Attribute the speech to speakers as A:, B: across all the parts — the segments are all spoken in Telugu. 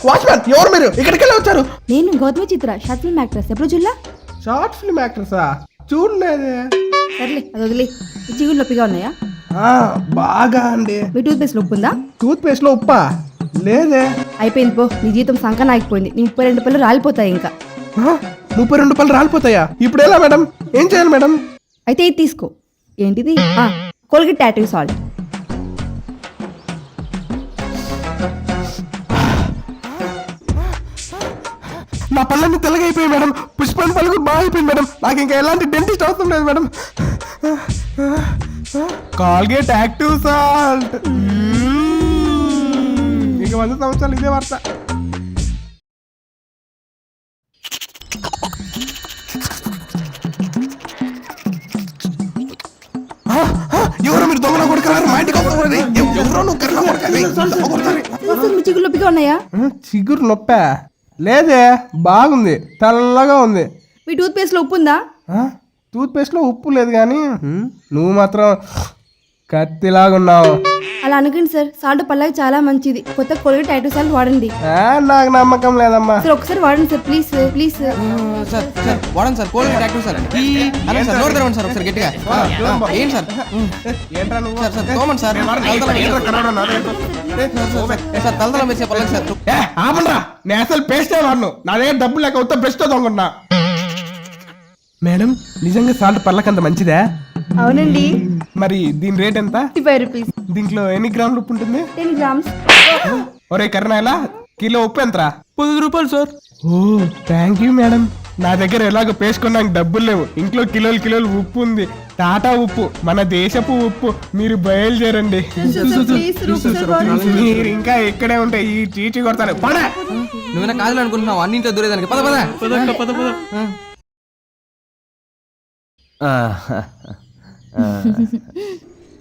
A: వాచ్మ్యాన్ ఎవరు మీరు? ఇక్కడికి వెళ్ళి వచ్చారు?
B: నేను Gautami Chitra, short film actress. ఎప్పుడు చూడలా?
A: షార్ట్ ఫిల్మ్ యాక్ట్రెసా? చూడలేదే.
B: సర్లే అది వదిలే. ఈ చిగురు నొప్పిగా ఉన్నాయా?
A: బాగా అండి.
B: మీ టూత్ పేస్ట్ ఉప్పు ఉందా?
A: టూత్ పేస్ట్ లో ఉప్పా? లేదే.
B: అయిపోయింది పో, నీ జీతం సంకన ఆగిపోయింది. నీ 32 పళ్ళు రాలిపోతాయి ఇంకా.
A: 32 పళ్ళు రాలిపోతాయా? ఇప్పుడు ఎలా మేడం? ఏం చేయాలి మేడం?
B: అయితే ఇది తీసుకో. ఏంటిది? Colgate tattoo salt.
A: నా పళ్ళన్నీ తెల్లగా అయిపోయాయి మేడం. పుష్పన్ పళ్ళు కూడా బాగా అయిపోయింది మేడం. నాకు ఇంకా ఎలాంటి డెంటిస్ట్ అవసరం లేదు మేడం. Colgate active salt. ఇక 100 సంవత్సరాలు ఇదే వార్త. ఎవరో మీరు దొంగ కొడుకున్నారు మా ఇంటికి.
B: చిగురు నొప్పిగా ఉన్నాయా?
A: చిగురు నొప్పా? లేదే, బాగుంది, తెల్లగా ఉంది.
B: మీ టూత్ పేస్ట్ లో ఉప్పు ఉందా?
A: టూత్ పేస్ట్ లో ఉప్పు లేదు కానీ నువ్వు మాత్రం కత్తిలాగా ఉన్నావు.
B: అలా అనకండి సార్, సాల్ట్ పళ్ళకి చాలా మంచిది. కొత్త కోల్గేట్ టాటూ సాల్ట్ వాడండి.
A: నాకు నమ్మకం లేదమ్మా.
B: సార్ ఒకసారి వాడండి sir, please sir, please sir.
C: Sir వాడండి sir, Colgate active sir. Sir నోరు తెరవండి సార్ ఒకసారి గట్టిగా. ఏంటి సార్?
A: ఏంట్రా నువ్వు?
C: సార్ తోమండి సార్. సార్ తలతల వేసే పళ్ళకి సార్.
A: ఆపండ్రా, నేను అసలు పేస్టే వాడను. నా దగ్గర డబ్బులు లేక ఉత్త బెస్ట్ దొంగన్నా. మేడం నిజంగా సాల్ట్ పళ్ళకంత మంచిదా?
B: అవునండి.
A: మరి దీని రేట్ ఎంత?
B: 55 రూపీస్.
A: దీంట్లో ఎన్ని గ్రాములు ఉప్పు ఉంటుంది?
B: 10 grams.
A: ఒరే కర్ణాయలా, కిలో ఉప్పు ఎంతరా?
C: 10 రూపాయలు sir.
A: Oh thank you madam. నా దగ్గర ఎలాగో పేసుకోవడానికి డబ్బులు లేవు. ఇంట్లో కిలోలు ఉప్పు ఉంది. టాటా ఉప్పు, మన దేశపు ఉప్పు. మీరు బయలుదేరండి. మీరు ఇంకా ఇక్కడే ఉంటే ఈ చీచి కొడతాను.
C: నువ్వేనా కాదులు అనుకుంటున్నావు అన్నింటిలో దూరేదానికి. పద పద పద పద.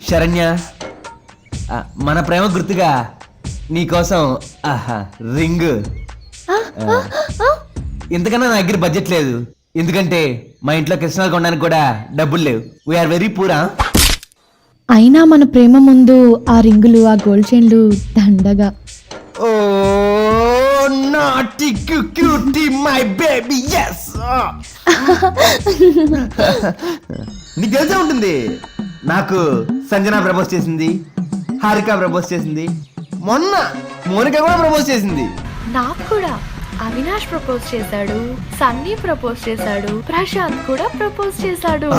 D: శరణ్య, మన ప్రేమ గుర్తుగా నీకోసం రింగ్. ఇంతకన్నా నా దగ్గర బడ్జెట్ లేదు, ఎందుకంటే మా ఇంట్లో కృష్ణాలు కొనడానికి కూడా డబ్బులు లేవు. వీఆర్ వెరీ పూరా.
E: అయినా మన ప్రేమ ముందు ఆ రింగులు, ఆ గోల్డ్ చైన్లు దండగా.
D: ఓ నాటి క్యూటీ మై బేబీ. yes నీకు తెలిసే ఉంటుంది, నాకు సంజన ప్రపోజ్ చేసింది, హారిక ప్రపోజ్ చేసింది, మొన్న మోనిక కూడా ప్రపోజ్ చేసింది.
F: నాకు కూడా అవినాష్ ప్రపోజ్ చేశాడు, సన్నీ ప్రపోజ్ చేశాడు, ప్రశాంత్ కూడా ప్రపోజ్ చేశాడు.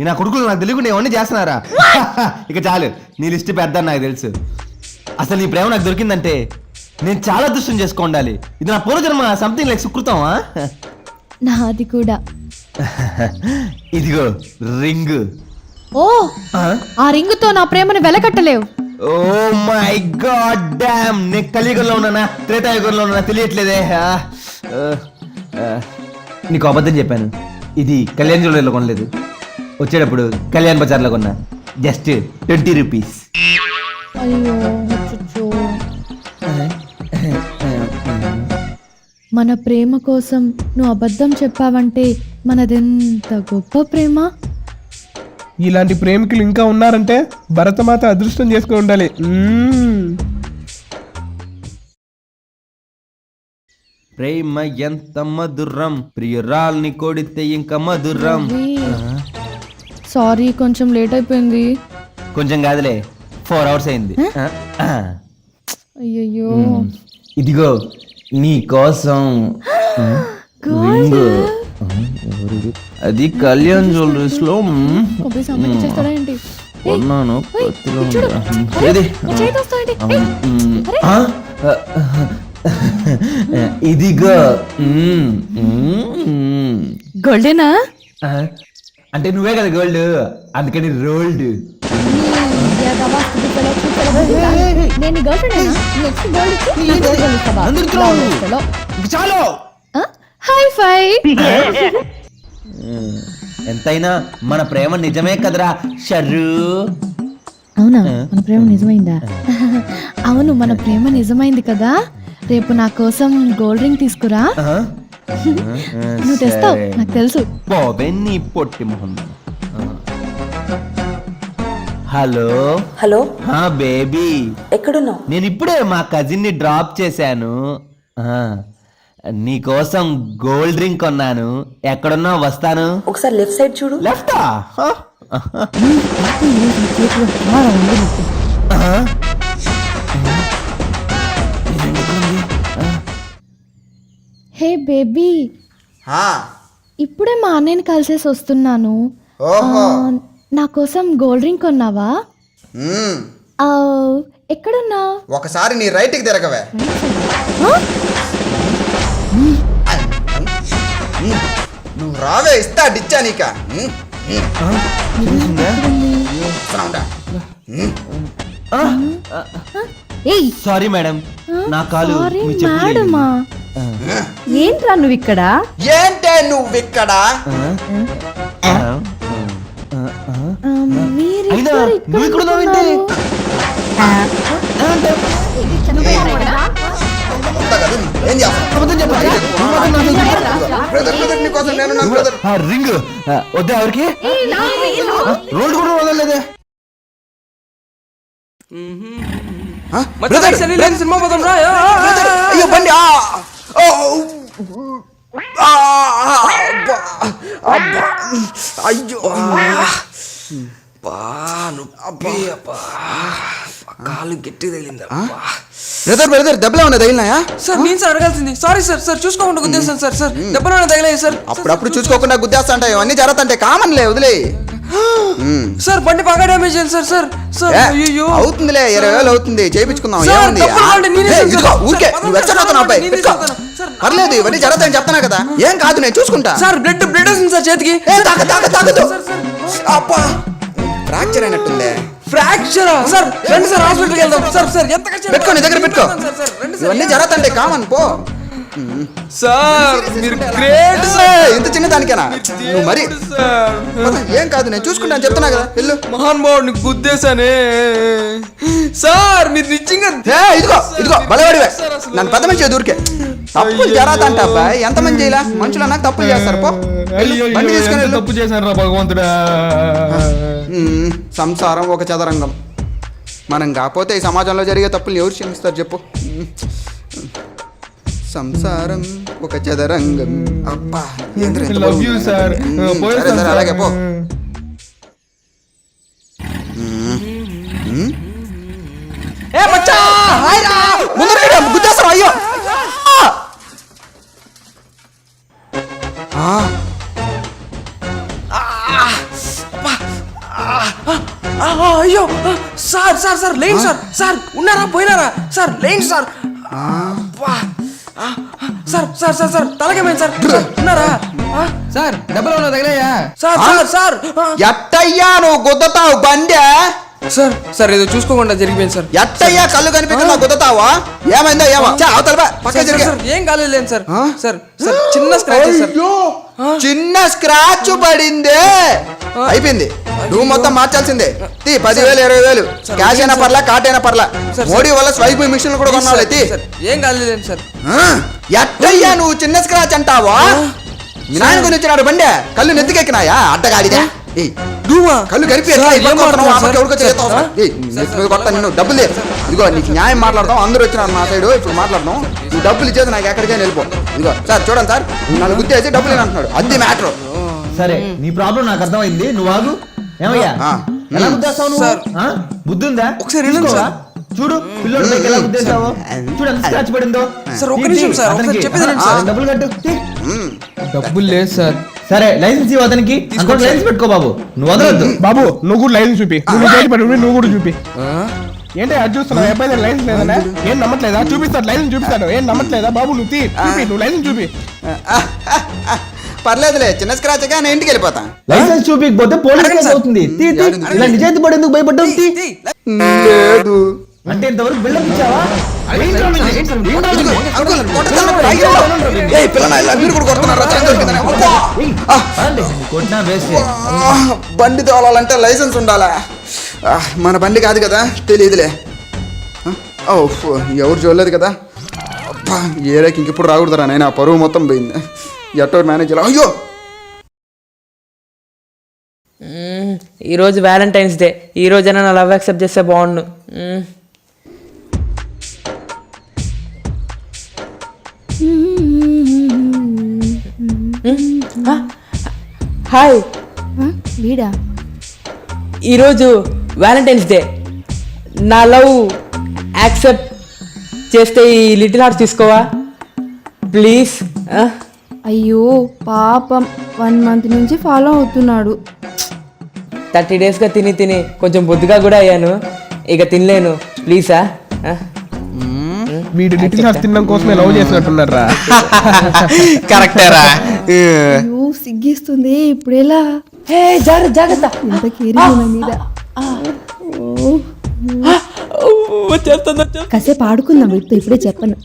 D: నా కొడుకులు నాకు తెలియకుండా ఏమన్నీ చేస్తున్నారా? ఇక చాలు, నీ లిస్ట్ పెద్ద నాకు తెలుసు. అసలు నీ ప్రేమ నాకు దొరికిందంటే నేను చాలా అదృష్టం చేసుకో ఉండాలి. ఇది నా పూర్వజన్మ సంథింగ్ లైక్ సుకృతమా?
E: నాది కూడా.
D: ఇదిగో రింగ్.
E: ఓ ఆ రింగుతో నా ప్రేమను వెలకట్టలేవు.
D: ఓ మై గాడ్ డామ్, నేను కలియుగంలో ఉన్నానా త్రేతాయుగంలో ఉన్నా తెలియట్లేదే. నీకు అబద్ధం చెప్పాను, ఇది కళ్యాణ్ జ్యువెలర్లో కొనలేదు, వచ్చేటప్పుడు కళ్యాణ్ బజార్లో కొన్నా. Just 20 rupees.
E: అయ్యో మన ప్రేమ కోసం నువ్వు అబద్ధం చెప్పావంటే మనదెంత గొప్ప ప్రేమ.
A: ఇలాంటి ప్రేమికులు ఇంకా ఉన్నారంటే భరతమాత అదృష్టం చేసుకుని ఉండాలి.
D: ప్రేమ ఎంత మధురం, ప్రియురాల్ని కొడితే ఇంకా మధురం.
E: సారీ, కొంచెం లేట్ అయిపోయింది.
D: కొంచెం కాదులే, 4 hours అయింది.
E: అయ్యయ్యో.
D: ఇదిగో నీ కోసం రింగ్. అది కళ్యాణ్ జ్యువెలరీస్ లో కొన్నాను. ఇదిగో
E: గోల్డేనా?
D: అంటే నువ్వే కదా గోల్డ్, అందుకని రోల్డ్. చాలు. ఎంతైనా మన ప్రేమ నిజమే కదరా షర్రు.
E: అవునా, మన ప్రేమ నిజమైందా? అవును, మన ప్రేమ నిజమైంది కదా. రేపు నా కోసం గోల్డ్ రింగ్ తీసుకురా. నువ్వు తెస్తావు నాకు తెలుసు.
D: బాబే నీ పొట్టి మొహం. హలో
G: హలో
D: హా బేబీ,
G: ఎక్కడున్నావు?
D: నేను ఇప్పుడే మా కజిన్ ని డ్రాప్ చేశాను. నీకోసం గోల్డ్ డ్రింక్ కొన్నాను. ఎక్కడున్నావు? వస్తాను.
G: ఒకసారి లెఫ్ట్ సైడ్ చూడు.
D: లెఫ్టా?
E: హే బేబీ, ఇప్పుడే మా అన్నయ్యని కలిసేసి వస్తున్నాను. నా కోసం గోల్డ్ డ్రింక్ కొన్నావా? ఆ, ఎక్కడున్నావు?
H: ఒకసారి నీ రైట్కి తిరగవే. నువ్వు రావే, ఇస్తా డిచ్చా నీక.
D: సారీ మేడం, నా కాలు
E: సారీ
D: మీ చెప్పులు
E: మేడమా.
B: ఏంట్రా నువ్వు ఇక్కడ?
H: ఏంటే నువ్వు ఇక్కడ?
E: మీరు
D: అయినా
E: ఇక్కడ
D: నువ్వు ఇక్కడ ఉన్నావేంటి?
H: ఏం చేస్తావు? బ్రదర్ బ్రదర్ నీకోసం నేను నా బ్రదర్.
D: రింగ్ వద్దా ఎవరికి? రోడ్ కూడా వదలలేదే.
C: బ్రదర్ సినిమా పోదాం రా.
H: బ్రదర్, అయ్యో బండి. అయ్యో
C: కాలు గట్టి తగిలిందా?
H: బ్రదర్ బ్రదర్ దెబ్బలా ఉన్నా తగిలినాయా?
C: సార్ నేను సార్ అడగాల్సింది. Sorry sir. సార్ చూసుకోకుండా గుద్దేస్తాను సార్. సార్ దెబ్బలు తగిలాయి సార్.
H: అప్పుడప్పుడు చూసుకోకుండా గుద్దేస్తా ఉంటాయి, అన్ని జరుగుతుంటే కామన్లే, వదిలే.
C: సార్ బండి బాగా డ్యామేజ్ అయింది సార్. సార్ సార్ అయ్యో
H: అవుతుందిలే, 20,000 అవుతుంది, చేయించుకుందాం.
C: సార్,
H: ఏముంది?
C: డబ్బులు కావాలంటే నేనే
H: ఏయ్,
C: సార్.
H: ఇదిగో, ఊరికే
C: సార్,
H: నువ్వు ఎక్సైట్ అవుతున్నావు అబ్బాయి.
C: నేనే
H: పెట్టుకో.
C: సార్. సార్,
H: పర్లేదు, ఇవన్నీ జరుగుతాయని చెప్తున్నా కదా. ఏం కాదు, నేను చూసుకుంటా.
C: సార్ బ్లడ్ వస్తుంది సార్ చేతికి.
H: తాగదు. అబ్బా, ఫ్రాక్చర్ అయినట్టుందే.
C: Fracture sir. రండి సార్ హాస్పిటల్కి వెళ్దాం. సార్ సార్ ఎంత ఖర్చు
H: పెట్టుకో, నీ దగ్గర పెట్టుకో.
C: సార్, సార్, రండి సార్.
H: ఇవన్నీ జరుగుతుంటే కామన్, పో.
C: సార్ మీరు గ్రేట్
H: ఏయ్,
C: సార్.
H: ఇంత చిన్న దానికేనా నువ్వు? మరి
C: సార్
H: ఏం కాదు, నేను చూసుకుంటాను చెప్తున్నా కదా. వెళ్ళు.
C: మహానుభావుడిని గుద్దేశానే సార్. మీరు నిజంగా
H: ఇదిగో బలవాడివే. నన్ను పెద్ద మంచి దూరికే తప్పులు జరుగుతాంట అబ్బాయి. ఎంతమంది చేయాల మనుషులు నాకు తప్పులు చేస్తారు. పో వెళ్ళు, బండి తీసుకొని వెళ్ళు.
A: తప్పు చేశాను రా భగవంతుడా.
H: సంసారం ఒక చదరంగం. మనం కాకపోతే ఈ సమాజంలో జరిగే తప్పులు ఎవరు క్షమిస్తారు చెప్పు? సంసారం ఒక చదరంగం. అబ్బా, ఏంద్రా ఇంత
A: లవ్ యూ సార్.
H: సరే, సరే, అలాగే పో. ఏ బచ్చా, హాయ్ రా. ముందర రా, గుద్దేస్తావు. అయ్యో
C: అయ్యో సార్. సార్ సార్ లేండి సార్. సార్ ఉన్నారా పోయినారా? సార్ లేండి sir. Sir sir sir sir తలకేమైంది సార్? ఉన్నారా? సార్ డబ్బులు ఉన్నా తగిలాయా?
H: సార్ సార్ సార్ ఎట్టయ్యా నువ్వు గుద్దతావు బండి?
C: సార్ సార్ ఏదో చూసుకోకుండా జరిగిపోయింది సార్.
H: ఎట్టయ్యా కళ్ళు కనిపించకుండా గుద్దతావా? ఏమైందా? ఏమో అవతల పక్క జరిగే.
C: సార్ ఏం కాలేదు సార్. సార్ సార్ చిన్న స్క్రాచ్ సార్.
H: చిన్న స్క్రాచ్ పడిందే, అయిపోయింది. నువ్వు మొత్తం మార్చాల్సిందే. 10,000 20,000 క్యాష్ అయినా పర్లా, కార్డ్ అయినా పర్లా. మోడీ వల్ల స్వైప్ మిషన్ కూడా కొన్నావు.
C: ఏం కాలేదు సార్.
H: ఎట్టయ్యా నువ్వు చిన్న స్క్రాచ్ అంటావా? మీ నాయన కొని వచ్చినాడు బండి, కళ్ళు నెత్తికెక్కినాయా? అడ్డగాడిదే. కళ్ళు కనిపి నిన్ను డబ్బులు ఇదిగో, నీకు న్యాయం మాట్లాడతాం. అందరూ వచ్చినారు మా సైడ్, ఇప్పుడు మాట్లాడదాం. నువ్వు డబ్బులు ఇచ్చేది నాకు ఎక్కడికైనా వెళ్ళిపో. ఇదిగో సార్ చూడండి సార్, నన్ను గుర్తేసి డబ్బులు అంటున్నాడు. అది మ్యాటర్.
D: సరే, నీ ప్రాబ్లం నాకు అర్థమైంది. నువ్వు ఆగు. ఏమయ్యా, ఎలా గుద్దేస్తావు నువ్వు? బుద్ధి ఉందా?
C: ఒకసారి వెళ్ళండి సార్.
D: చూడు పిల్లోడు పైకి ఎలా గుద్దేశావో. చూడు ఎంత స్క్రాచ్ పడిందో.
C: సార్ ఒక్క నిమిషం సార్, ఒకసారి చెప్పేది వినండి సార్.
D: డబ్బులు కట్టు.
C: డబ్బులు లేదు సార్.
D: సరే లైసెన్స్ ఇవ్వు అతనికి. అంత లైసెన్స్ పెట్టుకో బాబు, నువ్వు వదలొద్దు.
A: బాబు నువ్వు కూడా లైసెన్స్ చూపి. నువ్వు కూడా చూపి. ఏంటి అది చూస్తున్నావు? అబ్బాయి లైసెన్స్ లేదన్నా? ఏం నమ్మట్లేదా? చూపిస్తాడు, లైసెన్స్ చూపిస్తాడు. ఏం నమ్మట్లేదా బాబు? చూపి, నువ్వు లైసెన్స్ చూపి.
H: పర్లేదులే, చిన్న స్క్రాచ్ గా నేను ఇంటికి వెళ్ళిపోతా.
D: లైసెన్స్ చూపించకపోతే పోలీస్ కేసు అవుతుంది. ఇలా నిజాయితీ పడేందుకు భయపడ్డావు?
H: లేదు
D: అంటే ఇంతవరకు బిల్డప్ ఇచ్చావా? కొట్టినా వేస్ట్.
H: బండి తోలాలంటే లైసెన్స్ ఉండాలా? మన బండి కాదు కదా, తెలియదులే. ఎవరు చూడలేదు కదా. ఏరేకి ఇంకెప్పుడు రాకూడదురా నేను, ఆ పరువు మొత్తం పోయింది. ఎట్టో మేనేజ్. అయ్యో
C: ఈరోజు వ్యాలంటైన్స్ డే, ఈ రోజైనా నా లవ్ యాక్సెప్ట్ చేస్తే బాగుండు. హాయ్,
B: వీడా?
C: ఈరోజు వ్యాలంటైన్స్ డే, నా లవ్ యాక్సెప్ట్ చేస్తే ఈ లిటిల్ హార్ట్ తీసుకోవా ప్లీజ్?
B: అయ్యో పాపం, 1 మంత్ నుంచి ఫాలో అవుతున్నాడు.
C: 30 డేస్గా తిని తిని కొంచెం బొద్దుగా కూడా అయ్యాను, ఇక తినలేను, ప్లీజా?
A: వీడు లిటిల్ హార్ట్స్ తినడం కోసమే లవ్ చేసినట్టున్నారా?
H: కరెక్టేరా.
B: అయ్యో సిగ్గిస్తుంది, ఇప్పుడెలా?
C: జాగ్రత్త.
B: ఎంత కేరింగ్ నా మీద.
C: వచ్చేస్తుంది.
B: కాసేపు ఆడుకుందాం వీటితో, ఇప్పుడే చెప్పను.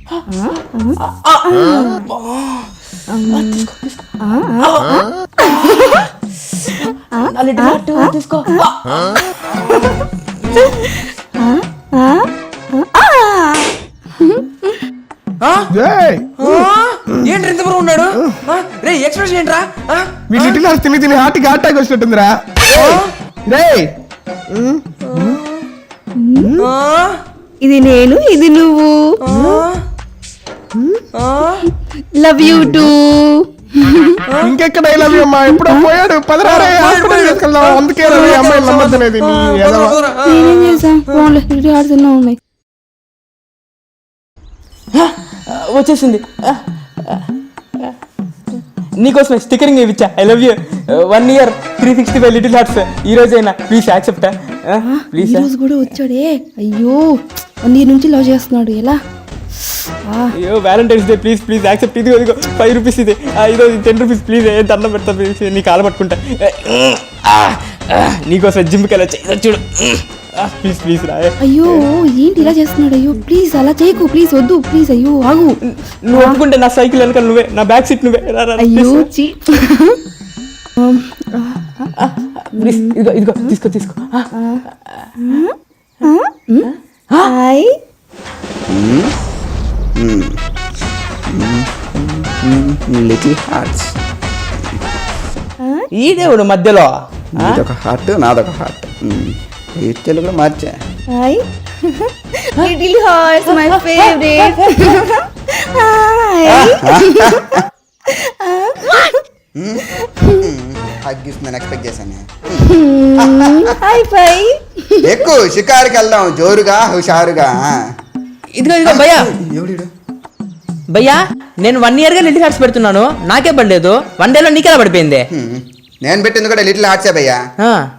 C: తీసుకో.
A: ఏయ్!
C: ఏంటి ఇంత బరువు ఉన్నాడు? రే ఎక్స్ప్రెషన్ ఏంట్రా?
A: వీడు లిటిల్ హార్ట్స్ తిని తిని హార్ట్కి అటాక్ వచ్చినట్టుందిరా. రేయ్!
B: ఇది నేను, ఇది నువ్వు. Love you two.
A: ఇంకెక్కడ లవ్ యూ అమ్మా, ఎప్పుడో పోయాడు. 16 హాస్పిటల్ తీసుకెళ్దాం. అందుకే రవి అమ్మాయిని నమ్మద్దనేది.
B: నేనేం చేసా? ఫోన్లో లిటిల్ హార్ట్స్ ఎన్నో ఉన్నాయి.
C: వచ్చేసింది. నీకోసమే స్టిక్కరింగ్ ఇచ్చా. I love you. 1 year 365 little hearts. ఈ రోజైనా ప్లీజ్ యాక్సెప్ట్. ప్లీజ్.
B: ఈ రోజు కూడా వచ్చాడే. అయ్యో 1 year నుంచి లవ్ చేస్తున్నాడు, ఎలా?
C: అయ్యో Valentine's day, please please accept. ఇదిగో ఇదిగో 5 రూపీస్ ఇది, ఇదో 10 రూపీస్ ప్లీజ్. దండం పెడతా ప్లీజ్, నీ కాలు పట్టుకుంటా. నీకోసం జిమ్కి వెళ్ళొచ్చు, చూడు ప్లీజ్ ప్లీజ్ రా.
B: అయ్యో ఏంటి ఇలా చేస్తున్నాడు? అయ్యో ప్లీజ్ అలా చేయకు, ప్లీజ్ వద్దు, ప్లీజ్. అయ్యో ఆగు.
C: నువ్వు ఒప్పుకుంటే నా సైకిల్ వెనకాల నువ్వే, నా బ్యాక్ సీట్ నువ్వే.
B: అయ్యో చీ.
C: ప్లీజ్ ఇదిగో ఇదిగో తీసుకో తీసుకో.
B: హాయ్.
H: Little hearts.
C: ఈ దేవుడు మధ్యలో
H: ఇదొక హార్ట్, నాదొక హార్ట్. ఈ తెలుగులో మార్చా.
B: Hi. Little hearts my favourite. Hi.
H: హగ్గిస్తుందని ఎక్స్పెక్ట్ చేశాను.
B: Hi fi.
H: ఎక్కువ షికారుకి వెళ్దాం, జోరుగా హుషారుగా.
C: ఇదిగో ఇదిగో భయ్యా.
H: ఎవడు?
C: భయ్యా నేను 1 year గా లిటిల్ హార్ట్స్ పెడుతున్నాను, నాకే పడలేదు. 1 day లో నీకెలా పడిపోయింది?
H: నేను పెట్టింది కూడా లిటిల్ హార్ట్సే భయ్యా,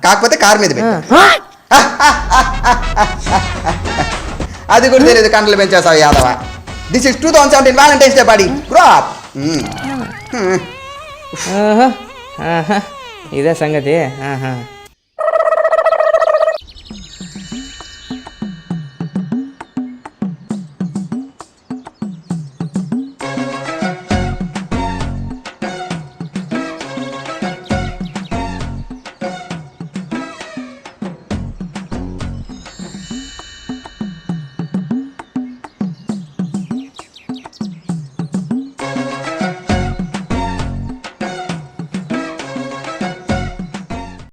H: కాకపోతే కార్ మీద పెట్టా. అది కూడా తెలియదు, కంటలు పెంచేసావు యాదవ. This is 2017 valentine's day party. Crop.
C: ఇదే సంగతి.